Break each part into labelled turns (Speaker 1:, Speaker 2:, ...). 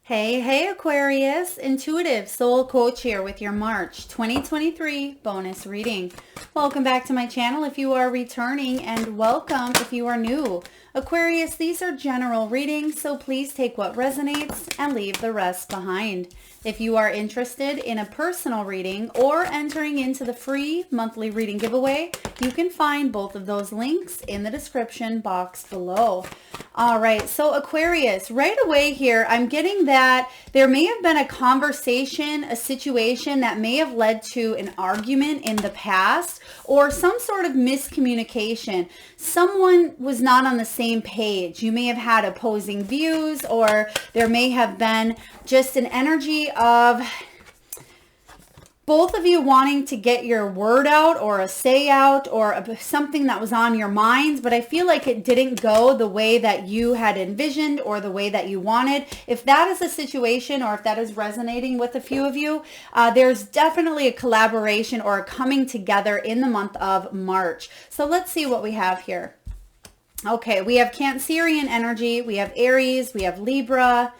Speaker 1: Hey, Aquarius, Intuitive Soul Coach here with your March 2023 bonus reading. Welcome back to my channel if you are returning, and welcome if you are new. Aquarius, these are general readings, so please take what resonates and leave the rest behind. If you are interested in a personal reading or entering into the free monthly reading giveaway, you can find both of those links in the description box below. All right, so Aquarius, right away here, I'm getting that there may have been a conversation, a situation that may have led to an argument in the past or some sort of miscommunication. Someone was not on the same page. You may have had opposing views, or there may have been just an energy of both of you wanting to get your word out or a say out or something that was on your minds, but I feel like it didn't go the way that you had envisioned or the way that you wanted. If that is a situation, or if that is resonating with a few of you, there's definitely a collaboration or a coming together in the month of March. So let's see what we have here. Okay, we have Cancerian energy, we have Aries, we have Libra.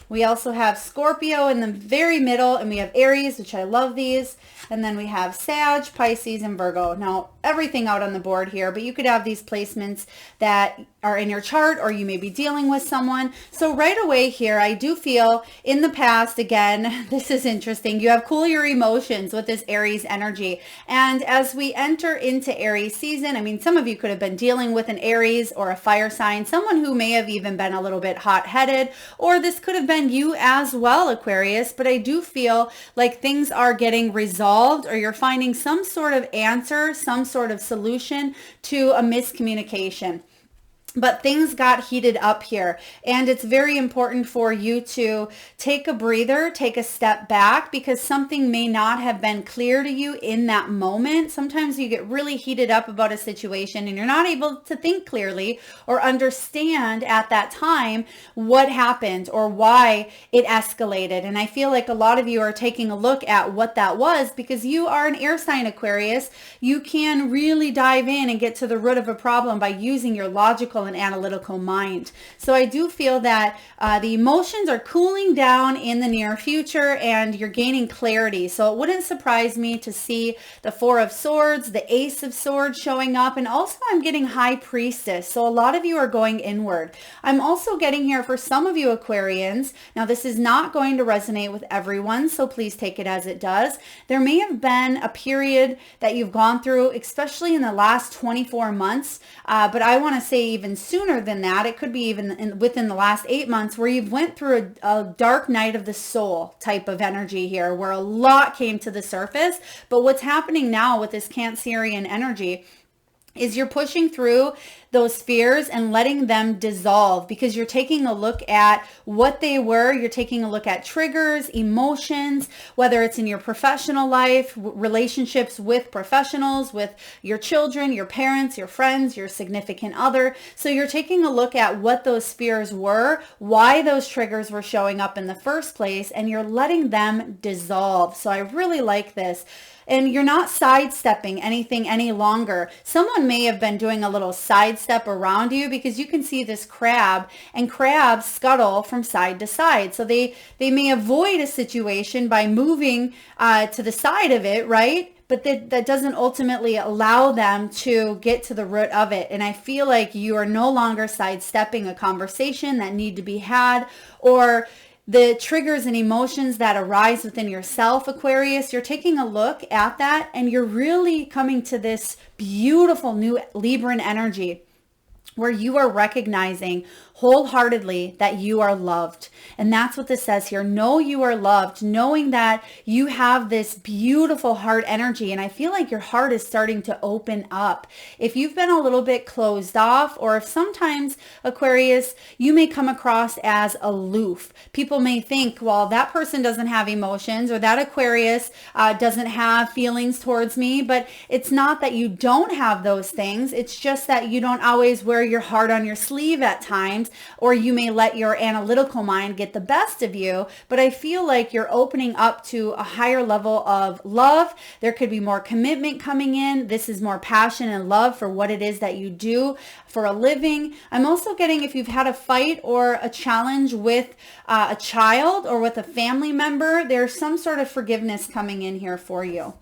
Speaker 1: We also have Scorpio in the very middle, and we have Aries, which I love these. And then we have Sag, Pisces, and Virgo. Now, everything out on the board here, but you could have these placements that are in your chart, or you may be dealing with someone. So right away here, I do feel in the past, again, this is interesting. You have cool your emotions with this Aries energy. And as we enter into Aries season, I mean, some of you could have been dealing with an Aries or a fire sign, someone who may have even been a little bit hot-headed, or this could have been you as well, Aquarius. But I do feel like things are getting resolved, or you're finding some sort of answer, some sort of solution to a miscommunication. But things got heated up here, and it's very important for you to take a breather, take a step back, because something may not have been clear to you in that moment. Sometimes you get really heated up about a situation and you're not able to think clearly or understand at that time what happened or why it escalated. And I feel like a lot of you are taking a look at what that was, because you are an air sign, Aquarius. You can really dive in and get to the root of a problem by using your logical and analytical mind. So I do feel that the emotions are cooling down in the near future, and you're gaining clarity. So it wouldn't surprise me to see the Four of Swords, the Ace of Swords showing up, and also I'm getting High Priestess. So a lot of you are going inward. I'm also getting here for some of you Aquarians. Now this is not going to resonate with everyone, so please take it as it does. There may have been a period that you've gone through, especially in the last 24 months, but I want to say even sooner than that. It could be even within the last 8 months, where you've went through a dark night of the soul type of energy here, where a lot came to the surface. But what's happening now with this Cancerian energy is you're pushing through those fears and letting them dissolve, because you're taking a look at what they were. You're taking a look at triggers, emotions, whether it's in your professional life, relationships with professionals, with your children, your parents, your friends, your significant other. So you're taking a look at what those fears were, why those triggers were showing up in the first place, and you're letting them dissolve. So I really like this. And you're not sidestepping anything any longer. Someone may have been doing a little sidestep around you, because you can see this crab, and crabs scuttle from side to side. So they may avoid a situation by moving to the side of it, right? But that doesn't ultimately allow them to get to the root of it. And I feel like you are no longer sidestepping a conversation that need to be had, or the triggers and emotions that arise within yourself, Aquarius. You're taking a look at that, and you're really coming to this beautiful new Libran energy, where you are recognizing wholeheartedly that you are loved. And that's what this says here. Know you are loved, knowing that you have this beautiful heart energy. And I feel like your heart is starting to open up. If you've been a little bit closed off, or if sometimes, Aquarius, you may come across as aloof. People may think, well, that person doesn't have emotions, or that Aquarius doesn't have feelings towards me. But it's not that you don't have those things. It's just that you don't always wear your heart on your sleeve at times, or you may let your analytical mind get the best of you. But I feel like you're opening up to a higher level of love. There could be more commitment coming in. This is more passion and love for what it is that you do for a living. I'm also getting, if you've had a fight or a challenge with a child or with a family member, there's some sort of forgiveness coming in here for you.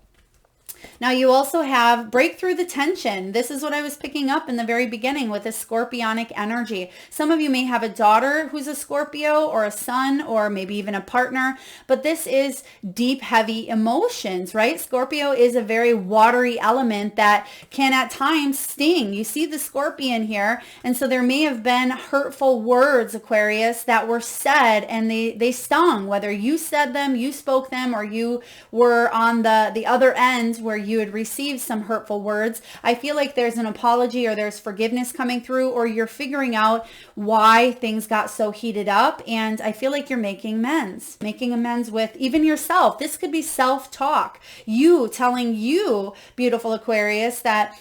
Speaker 1: Now you also have break through the tension. This is what I was picking up in the very beginning with a scorpionic energy. Some of you may have a daughter who's a Scorpio, or a son, or maybe even a partner, but this is deep, heavy emotions, right? Scorpio is a very watery element that can at times sting. You see the scorpion here, and so there may have been hurtful words, Aquarius, that were said and they stung, whether you said them, you spoke them, or you were on the other end where you had received some hurtful words. I feel like there's an apology or there's forgiveness coming through, or you're figuring out why things got so heated up. And I feel like you're making amends with even yourself. This could be self-talk. You telling you, beautiful Aquarius, that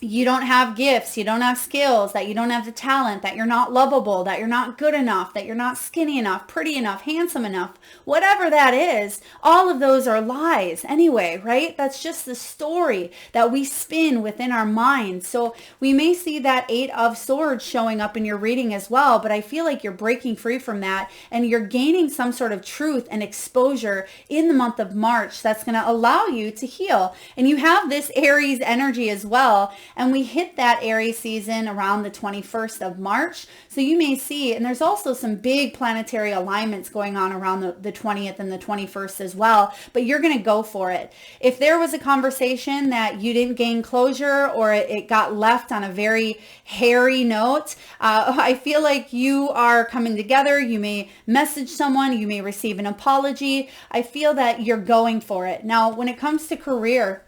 Speaker 1: you don't have gifts, you don't have skills, that you don't have the talent, that you're not lovable, that you're not good enough, that you're not skinny enough, pretty enough, handsome enough, whatever that is. All of those are lies anyway, right? That's just the story that we spin within our minds. So we may see that 8 of Swords showing up in your reading as well, but I feel like you're breaking free from that and you're gaining some sort of truth and exposure in the month of March that's going to allow you to heal. And you have this Aries energy as well. And we hit that Aries season around the 21st of March. So you may see, and there's also some big planetary alignments going on around the 20th and the 21st as well, but you're going to go for it. If there was a conversation that you didn't gain closure, or it got left on a very hairy note, I feel like you are coming together. You may message someone, you may receive an apology. I feel that you're going for it. Now, when it comes to career,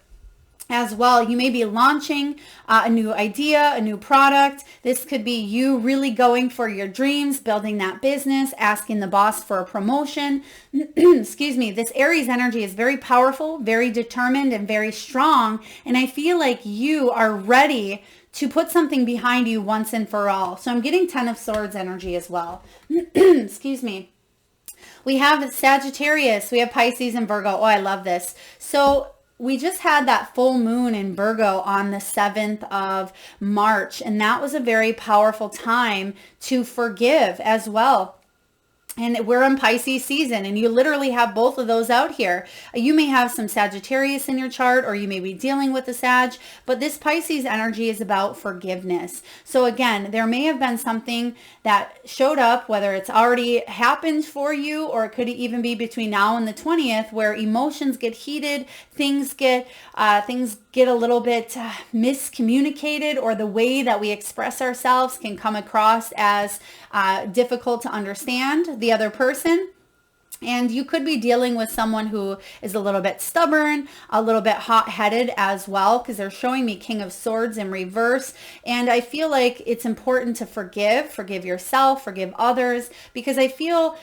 Speaker 1: as well, you may be launching a new idea, a new product. This could be you really going for your dreams, building that business, asking the boss for a promotion. Excuse me. This Aries energy is very powerful, very determined, and very strong. And I feel like you are ready to put something behind you once and for all. So I'm getting 10 of Swords energy as well. Excuse me. We have Sagittarius, we have Pisces and Virgo. Oh, I love this. So we just had that full moon in Virgo on the 7th of March, and that was a very powerful time to forgive as well. And we're in Pisces season, and you literally have both of those out here. You may have some Sagittarius in your chart, or you may be dealing with a Sag, but this Pisces energy is about forgiveness. So again, there may have been something that showed up, whether it's already happened for you, or it could even be between now and the 20th, where emotions get heated, things get a little bit miscommunicated, or the way that we express ourselves can come across as difficult to understand the other person. And you could be dealing with someone who is a little bit stubborn, a little bit hot-headed as well, because they're showing me King of Swords in reverse. And I feel like it's important to forgive yourself, forgive others, because I feel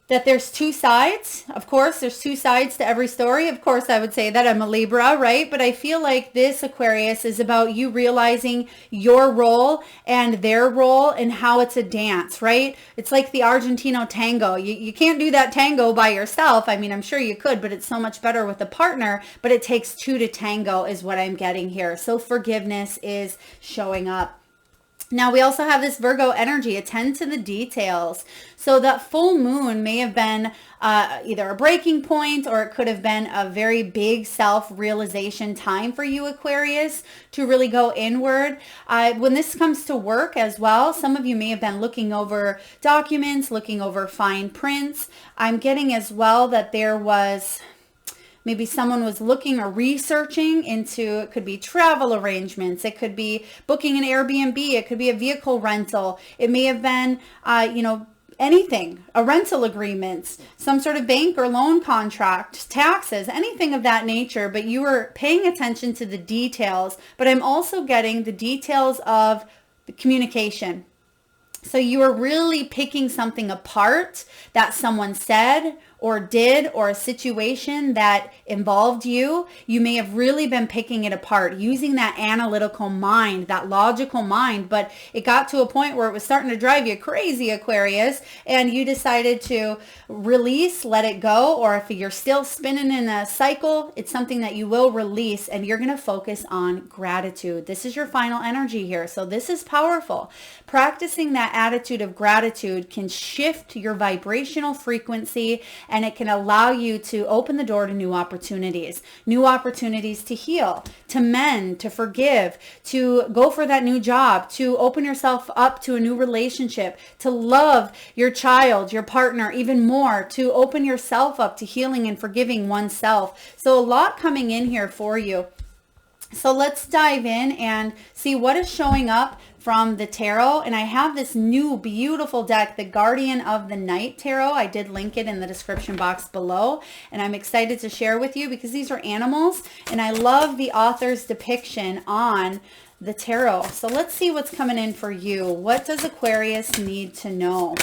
Speaker 1: that there's two sides. Of course, there's two sides to every story. Of course, I would say that I'm a Libra, right? But I feel like this Aquarius is about you realizing your role and their role and how it's a dance, right? It's like the Argentino tango. You can't do that tango by yourself. I mean, I'm sure you could, but it's so much better with a partner. But it takes two to tango is what I'm getting here. So forgiveness is showing up. Now, we also have this Virgo energy. Attend to the details. So that full moon may have been either a breaking point, or it could have been a very big self-realization time for you, Aquarius, to really go inward. When this comes to work as well, some of you may have been looking over documents, looking over fine prints. I'm getting as well that there was maybe someone was looking or researching into, it could be travel arrangements. It could be booking an Airbnb. It could be a vehicle rental. It may have been, anything, a rental agreement, some sort of bank or loan contract, taxes, anything of that nature. But you were paying attention to the details. But I'm also getting the details of the communication. So you are really picking something apart that someone said or did, or a situation that involved you, you may have really been picking it apart, using that analytical mind, that logical mind, but it got to a point where it was starting to drive you crazy, Aquarius, and you decided to release, let it go, or if you're still spinning in a cycle, it's something that you will release, and you're going to focus on gratitude. This is your final energy here, so this is powerful. Practicing that attitude of gratitude can shift your vibrational frequency, and it can allow you to open the door to new opportunities to heal, to mend, to forgive, to go for that new job, to open yourself up to a new relationship, to love your child, your partner even more, to open yourself up to healing and forgiving oneself. So a lot coming in here for you. So let's dive in and see what is showing up from the tarot. And I have this new beautiful deck, the Guardian of the Night Tarot. I did link it in the description box below, and I'm excited to share with you because these are animals, and I love the author's depiction on the tarot. So let's see what's coming in for you. What does Aquarius need to know?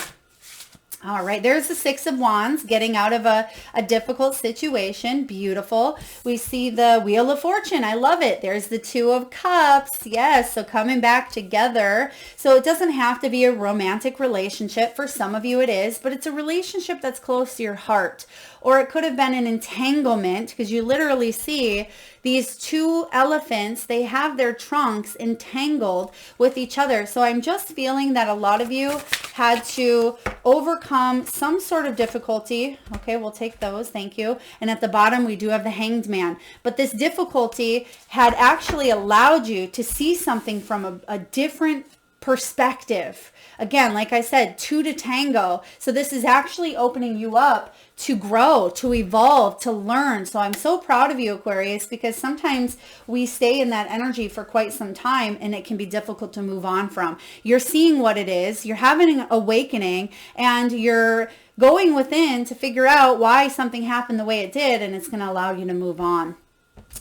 Speaker 1: All right, there's the Six of Wands, getting out of a difficult situation. Beautiful. We see the Wheel of Fortune. I love it. There's the Two of Cups. Yes, so coming back together. So it doesn't have to be a romantic relationship. For some of you it is, but it's a relationship that's close to your heart. Or it could have been an entanglement, because you literally see these two elephants, they have their trunks entangled with each other. So I'm just feeling that a lot of you had to overcome some sort of difficulty. Okay, we'll take those. Thank you. And at the bottom, we do have the Hanged Man. But this difficulty had actually allowed you to see something from a different perspective. Again, like I said, two to tango. So this is actually opening you up to grow, to evolve, to learn. So I'm so proud of you, Aquarius, because sometimes we stay in that energy for quite some time and it can be difficult to move on from. You're seeing what it is, you're having an awakening, and you're going within to figure out why something happened the way it did, and it's going to allow you to move on.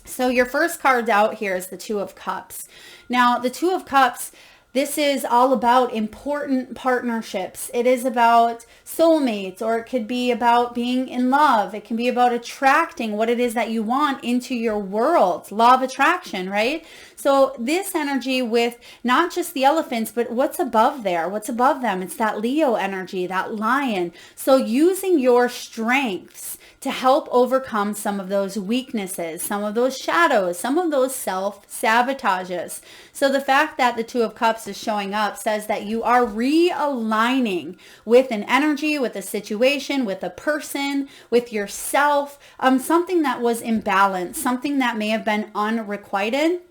Speaker 1: So your first card out here is the Two of Cups. Now, the Two of Cups, this is all about important partnerships. It is about soulmates, or it could be about being in love. It can be about attracting what it is that you want into your world. Law of attraction, right? So this energy with not just the elephants, but what's above there, what's above them. It's that Leo energy, that lion. So using your strengths to help overcome some of those weaknesses, some of those shadows, some of those self-sabotages. So the fact that the Two of Cups is showing up says that you are realigning with an energy, with a situation, with a person, with yourself, something that was imbalanced, something that may have been unrequited,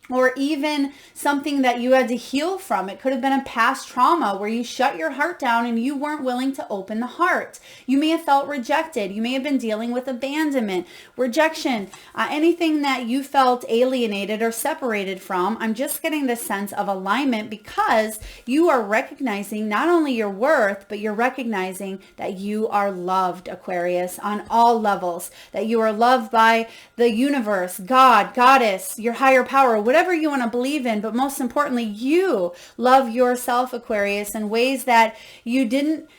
Speaker 1: or even something that you had to heal from. It could have been a past trauma where you shut your heart down and you weren't willing to open the heart. You may have felt rejected. You may have been dealing with abandonment, rejection, anything that you felt alienated or separated from. I'm just getting this sense of alignment because you are recognizing not only your worth, but you're recognizing that you are loved, Aquarius, on all levels, that you are loved by the universe, God, Goddess, your higher power, whatever you want to believe in, but most importantly, you love yourself, Aquarius, in ways that you didn't,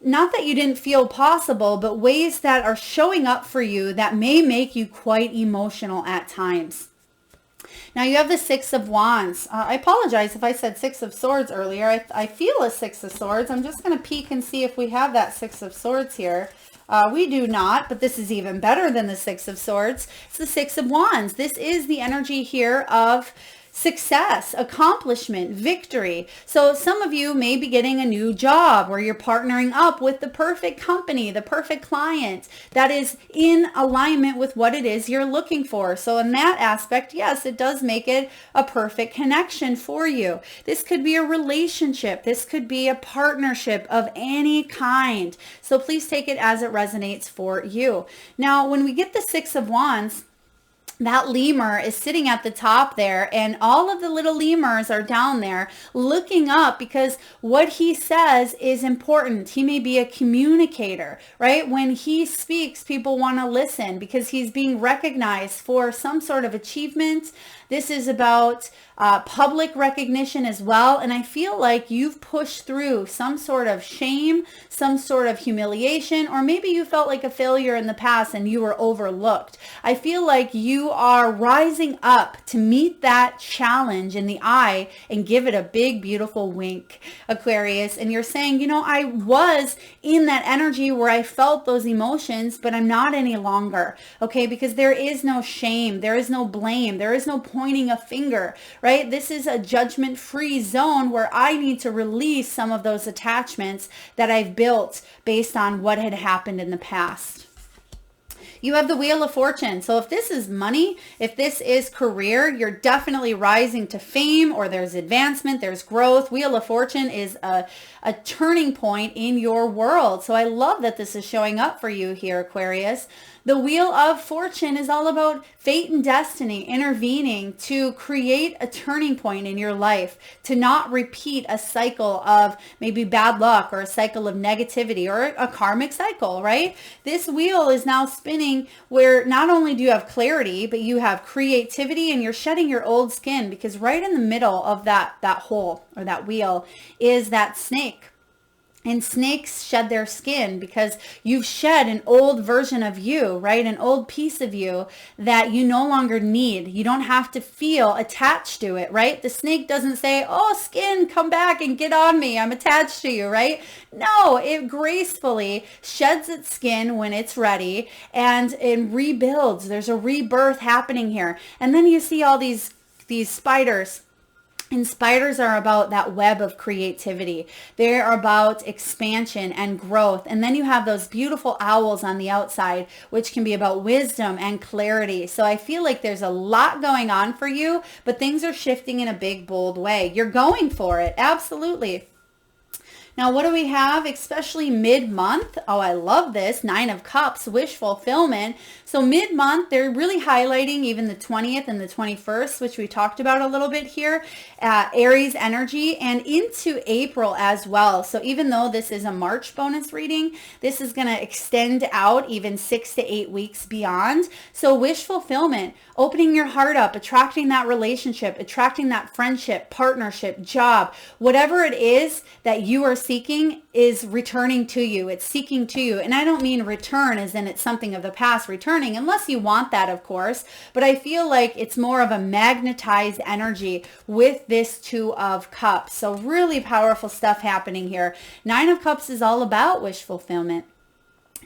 Speaker 1: not that you didn't feel possible, but ways that are showing up for you that may make you quite emotional at times. Now you have the Six of Wands. I apologize if I said Six of Swords earlier. I feel a Six of Swords. I'm just going to peek and see if we have that Six of Swords here. We do not, but this is even better than the Six of Swords. It's the Six of Wands. This is the energy here of success, accomplishment, victory. So some of you may be getting a new job where you're partnering up with the perfect company, the perfect client that is in alignment with what it is you're looking for. So in that aspect, yes, it does make it a perfect connection for you. This could be a relationship. This could be a partnership of any kind. So please take it as it resonates for you. Now, when we get the Six of Wands, that lemur is sitting at the top there, and all of the little lemurs are down there looking up because what he says is important. He may be a communicator, right? When he speaks, people want to listen because he's being recognized for some sort of achievement. This is about public recognition as well. And I feel like you've pushed through some sort of shame, some sort of humiliation, or maybe you felt like a failure in the past and you were overlooked. I feel like you are rising up to meet that challenge in the eye and give it a big, beautiful wink, Aquarius. And you're saying, you know, I was in that energy where I felt those emotions, but I'm not any longer. Okay, because there is no shame, there is no blame, there is no pointing a finger, right? This is a judgment-free zone where I need to release some of those attachments that I've built based on what had happened in the past. You have the Wheel of Fortune. So if this is money, if this is career, you're definitely rising to fame, or there's advancement, there's growth. Wheel of Fortune is a turning point in your world. So I love that this is showing up for you here, Aquarius. The Wheel of Fortune is all about fate and destiny intervening to create a turning point in your life, to not repeat a cycle of maybe bad luck or a cycle of negativity or a karmic cycle, right? This wheel is now spinning where not only do you have clarity, but you have creativity and you're shedding your old skin, because right in the middle of that hole or that wheel is that snake. And snakes shed their skin because you've shed an old version of you, right? An old piece of you that you no longer need. You don't have to feel attached to it, right? The snake doesn't say, oh, skin, come back and get on me. I'm attached to you, right? No, it gracefully sheds its skin when it's ready and it rebuilds. There's a rebirth happening here. And then you see all these spiders. And spiders are about that web of creativity. They're about expansion and growth. And then you have those beautiful owls on the outside, which can be about wisdom and clarity. So I feel like there's a lot going on for you, but things are shifting in a big, bold way. You're going for it. Absolutely. Now, what do we have, especially mid-month? Oh, I love this. 9 of Cups, wish fulfillment. So mid-month, they're really highlighting even the 20th and the 21st, which we talked about a little bit here, Aries energy, and into April as well. So even though this is a March bonus reading, this is going to extend out even 6 to 8 weeks beyond. So wish fulfillment, opening your heart up, attracting that relationship, attracting that friendship, partnership, job, whatever it is that you are seeking is returning to you. It's seeking to you. And I don't mean return as in it's something of the past returning, unless you want that, of course. But I feel like it's more of a magnetized energy with this 2 of Cups. So really powerful stuff happening here. 9 of Cups is all about wish fulfillment.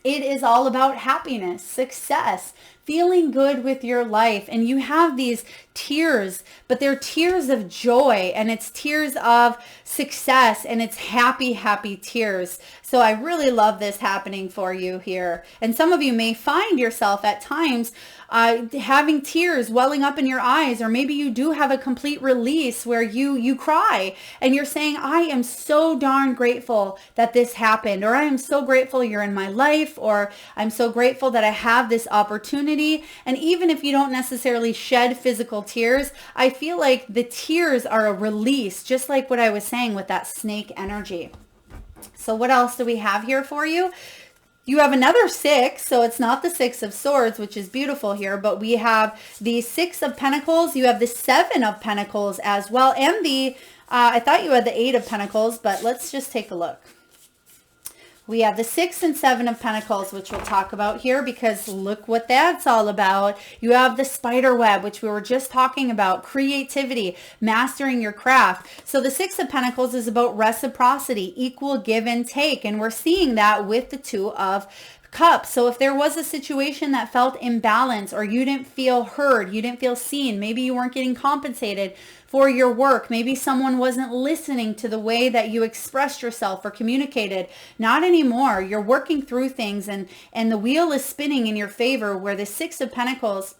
Speaker 1: It is all about happiness, success, feeling good with your life. And you have these tears, but they're tears of joy, and it's tears of success, and it's happy, happy tears. So I really love this happening for you here. And some of you may find yourself at times having tears welling up in your eyes, or maybe you do have a complete release where you cry and you're saying, I am so darn grateful that this happened, or I am so grateful you're in my life, or I'm so grateful that I have this opportunity. And even if you don't necessarily shed physical tears, I feel like the tears are a release, just like what I was saying with that snake energy. So what else do we have here for you? You have another 6, so it's not the 6 of Swords, which is beautiful here, but we have the 6 of Pentacles. You have the 7 of Pentacles as well, and the, I thought you had the 8 of Pentacles, but let's just take a look. We have the 6 and 7 of Pentacles, which we'll talk about here, because look what that's all about. You have the spider web, which we were just talking about, creativity, mastering your craft. So the 6 of Pentacles is about reciprocity, equal give and take. And we're seeing that with the 2 of Cups. So if there was a situation that felt imbalanced, or you didn't feel heard, you didn't feel seen, maybe you weren't getting compensated for your work, maybe someone wasn't listening to the way that you expressed yourself or communicated, not anymore. You're working through things, and the wheel is spinning in your favor, where the 6 of Pentacles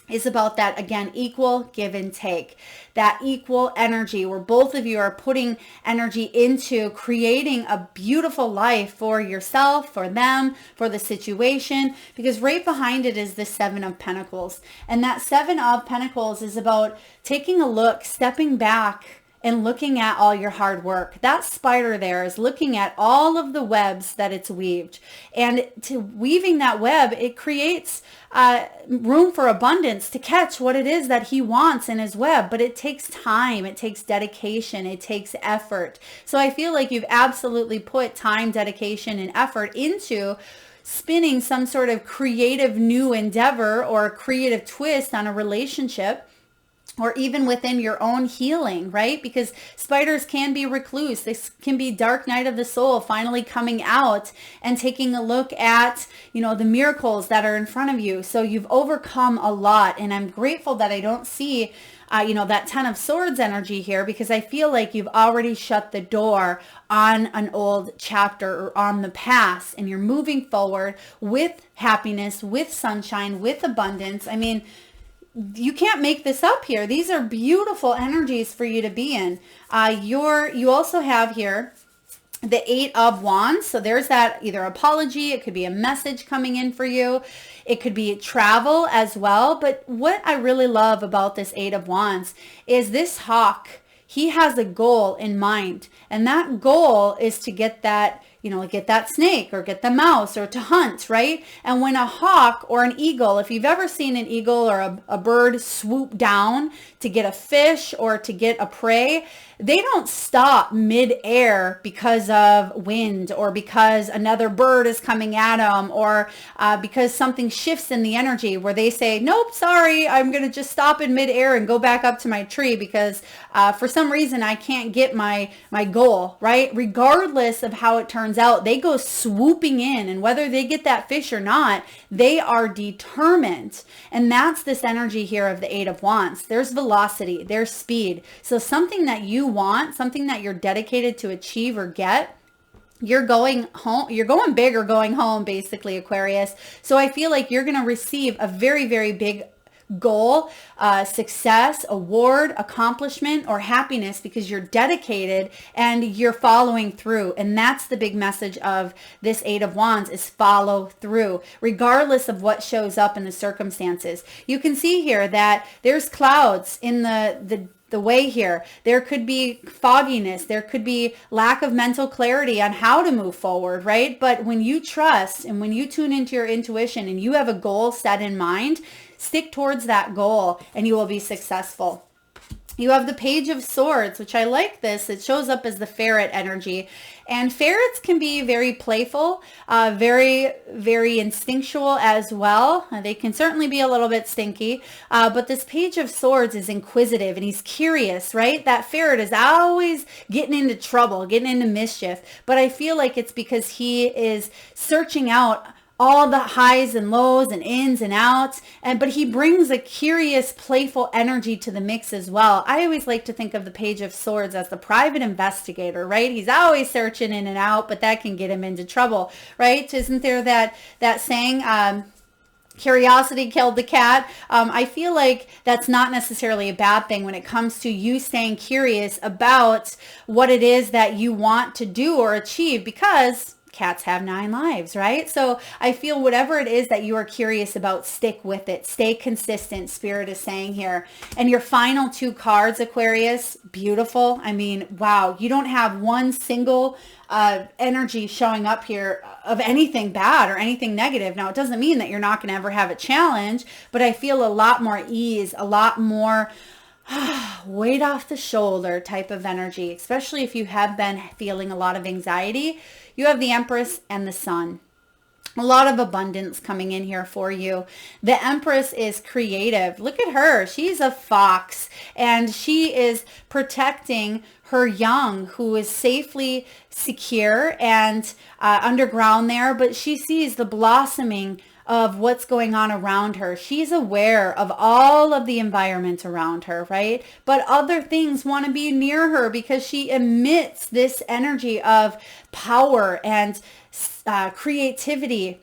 Speaker 1: is about that, again, equal give and take, that equal energy where both of you are putting energy into creating a beautiful life for yourself, for them, for the situation, because right behind it is the 7 of Pentacles. And that 7 of Pentacles is about taking a look, stepping back, and looking at all your hard work. That spider there is looking at all of the webs that it's weaved. And to weaving that web, it creates room for abundance to catch what it is that he wants in his web. But it takes time, it takes dedication, it takes effort. So I feel like you've absolutely put time, dedication, and effort into spinning some sort of creative new endeavor or creative twist on a relationship, or even within your own healing, right? Because spiders can be recluse. This can be dark night of the soul, finally coming out and taking a look at, the miracles that are in front of you. So you've overcome a lot. And I'm grateful that I don't see, that 10 of Swords energy here, because I feel like you've already shut the door on an old chapter or on the past, and you're moving forward with happiness, with sunshine, with abundance. I mean, you can't make this up here. These are beautiful energies for you to be in. You also have here the 8 of Wands. So there's that either apology. It could be a message coming in for you. It could be travel as well. But what I really love about this 8 of Wands is this hawk. He has a goal in mind. And that goal is to get that, get that snake or get the mouse or to hunt, right? And when a hawk or an eagle, if you've ever seen an eagle or a bird swoop down to get a fish or to get a prey, they don't stop mid-air because of wind or because another bird is coming at them or because something shifts in the energy where they say, nope, sorry, I'm going to just stop in mid-air and go back up to my tree because for some reason I can't get my goal, right? Regardless of how it turns out, they go swooping in, and whether they get that fish or not, they are determined. And that's this energy here of the 8 of Wands. There's velocity, there's speed. So something that you want, something that you're dedicated to achieve or get, you're going home, you're going big or going home, basically, Aquarius. So I feel like you're going to receive a very, very big goal, success, award, accomplishment, or happiness because you're dedicated and you're following through. And that's the big message of this 8 of Wands, is follow through, regardless of what shows up in the circumstances. You can see here that there's clouds in the way here. There could be fogginess. There could be lack of mental clarity on how to move forward, right? But when you trust and when you tune into your intuition and you have a goal set in mind, stick towards that goal and you will be successful. You have the Page of Swords, which I like this. It shows up as the ferret energy. And ferrets can be very playful, very, very instinctual as well. They can certainly be a little bit stinky. But this Page of Swords is inquisitive and he's curious, right? That ferret is always getting into trouble, getting into mischief. But I feel like it's because he is searching out all the highs and lows and ins and outs, but he brings a curious, playful energy to the mix as well. I always like to think of the Page of Swords as the private investigator, right? He's always searching in and out, but that can get him into trouble, right? Isn't there that saying, curiosity killed the cat? I feel like that's not necessarily a bad thing when it comes to you staying curious about what it is that you want to do or achieve, because cats have 9 lives, right? So I feel whatever it is that you are curious about, stick with it. Stay consistent, Spirit is saying here. And your final 2 cards, Aquarius, beautiful. I mean, wow, you don't have one single energy showing up here of anything bad or anything negative. Now, it doesn't mean that you're not going to ever have a challenge, but I feel a lot more ease, a lot more weight off the shoulder type of energy, especially if you have been feeling a lot of anxiety. You have the Empress and the Sun. A lot of abundance coming in here for you. The Empress is creative. Look at her. She's a fox and she is protecting her young, who is safely secure and underground there, but she sees the blossoming of what's going on around her. She's aware of all of the environment around her, right? But other things want to be near her because she emits this energy of power and creativity,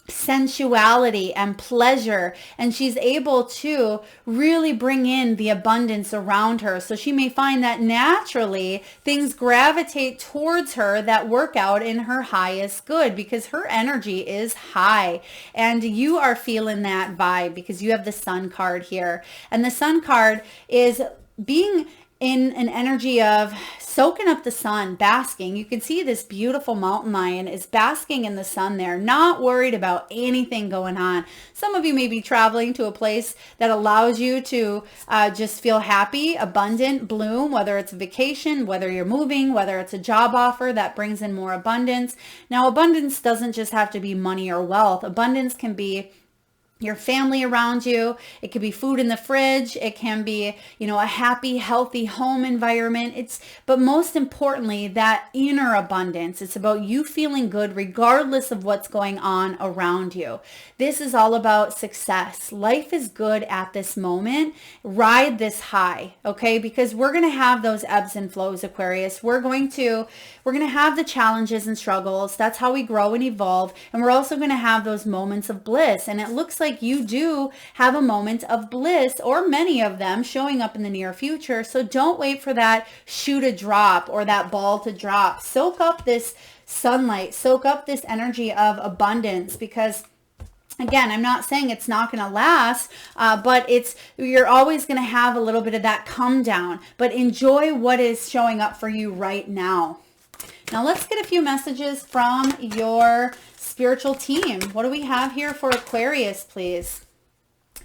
Speaker 1: sensuality and pleasure, and she's able to really bring in the abundance around her. So she may find that naturally things gravitate towards her that work out in her highest good because her energy is high, and you are feeling that vibe because you have the Sun card here. And the Sun card is being in an energy of soaking up the sun, basking. You can see this beautiful mountain lion is basking in the sun there, not worried about anything going on. Some of you may be traveling to a place that allows you to just feel happy, abundant, bloom, whether it's a vacation, whether you're moving, whether it's a job offer that brings in more abundance. Now, abundance doesn't just have to be money or wealth. Abundance can be your family around you. It could be food in the fridge. It can be, a happy, healthy home environment. But most importantly, that inner abundance. It's about you feeling good regardless of what's going on around you. This is all about success. Life is good at this moment. Ride this high, okay? Because we're going to have those ebbs and flows, Aquarius. We're going to have the challenges and struggles. That's how we grow and evolve. And we're also going to have those moments of bliss. And it looks like you do have a moment of bliss, or many of them, showing up in the near future. So don't wait for that shoe to drop or that ball to drop. Soak up this sunlight. Soak up this energy of abundance, because again, I'm not saying it's not going to last, but you're always going to have a little bit of that come down. But enjoy what is showing up for you right now. Now let's get a few messages from your spiritual team. What do we have here for Aquarius, please?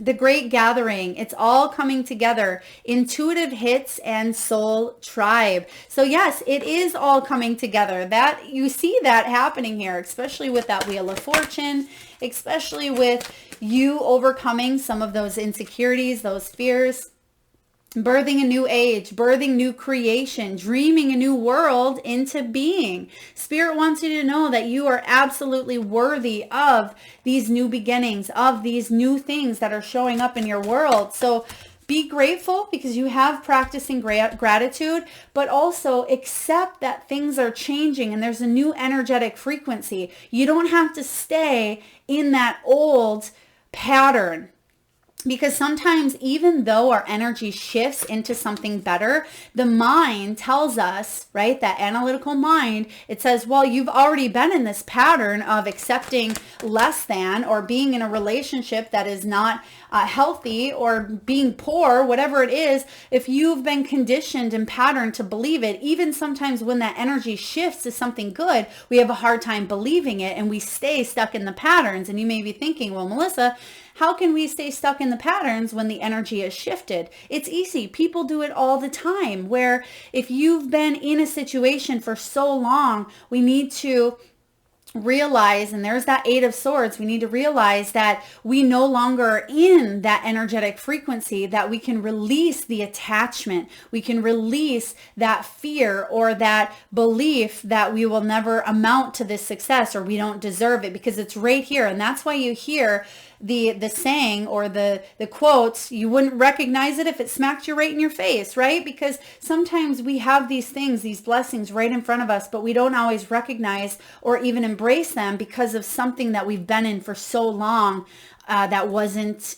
Speaker 1: The Great Gathering. It's all coming together. Intuitive hits and soul tribe. So yes, it is all coming together. That you see that happening here, especially with that Wheel of Fortune, especially with you overcoming some of those insecurities, those fears. Birthing a new age, birthing new creation, dreaming a new world into being. Spirit wants you to know that you are absolutely worthy of these new beginnings, of these new things that are showing up in your world. So be grateful because you have practicing gratitude, but also accept that things are changing and there's a new energetic frequency. You don't have to stay in that old pattern. Because sometimes, even though our energy shifts into something better, the mind tells us, right, that analytical mind, it says, well, you've already been in this pattern of accepting less than, or being in a relationship that is not healthy, or being poor, whatever it is. If you've been conditioned and patterned to believe it, even sometimes when that energy shifts to something good, we have a hard time believing it and we stay stuck in the patterns. And you may be thinking, well, Melissa, how can we stay stuck in the patterns when the energy has shifted? It's easy. People do it all the time, where if you've been in a situation for so long, we need to realize, and there's that Eight of Swords, we need to realize that we no longer are in that energetic frequency, that we can release the attachment. We can release that fear or that belief that we will never amount to this success, or we don't deserve it, because it's right here. And that's why you hear the saying or the quotes. You wouldn't recognize it if it smacked you right in your face, right? Because sometimes we have these things, these blessings right in front of us, but we don't always recognize or even embrace them because of something that we've been in for so long that wasn't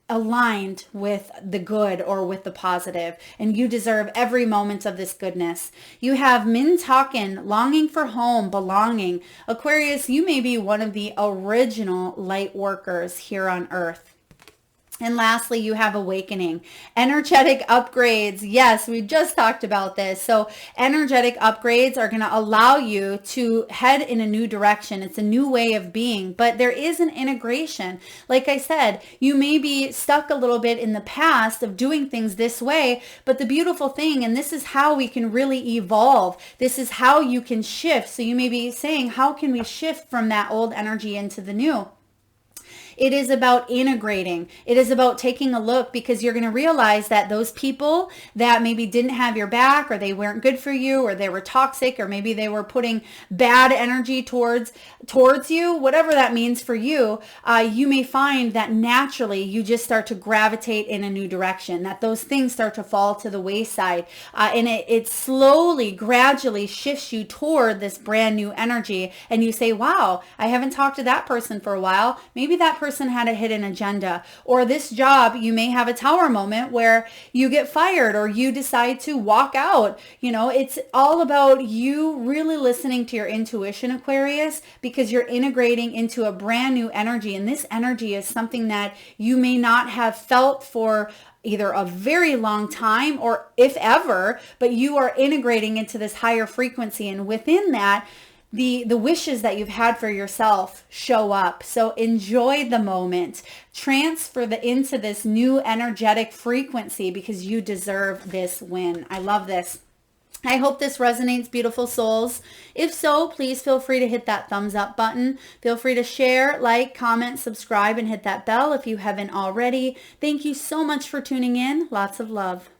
Speaker 1: aligned with the good or with the positive. And you deserve every moment of this goodness. You have Mintaken, longing for home, belonging. Aquarius, you may be one of the original light workers here on Earth. And lastly, you have awakening, energetic upgrades. Yes, we just talked about this. So energetic upgrades are going to allow you to head in a new direction. It's a new way of being, but there is an integration. Like I said, you may be stuck a little bit in the past of doing things this way, but the beautiful thing, and this is how we can really evolve. This is how you can shift. So you may be saying, how can we shift from that old energy into the new? It is about integrating. It is about taking a look, because you're going to realize that those people that maybe didn't have your back, or they weren't good for you, or they were toxic, or maybe they were putting bad energy towards you, whatever that means for you, you may find that naturally you just start to gravitate in a new direction, that those things start to fall to the wayside. And it slowly, gradually shifts you toward this brand new energy. And you say, wow, I haven't talked to that person for a while. Maybe that person had a hidden agenda. Or this job, you may have a tower moment where you get fired, or you decide to walk out. It's all about you really listening to your intuition, Aquarius, because you're integrating into a brand new energy. And this energy is something that you may not have felt for either a very long time or if ever, but you are integrating into this higher frequency. And within that, the wishes that you've had for yourself show up. So enjoy the moment, transfer into this new energetic frequency because you deserve this win. I love this. I hope this resonates, beautiful souls. If so, please feel free to hit that thumbs up button. Feel free to share, like, comment, subscribe, and hit that bell if you haven't already. Thank you so much for tuning in. Lots of love.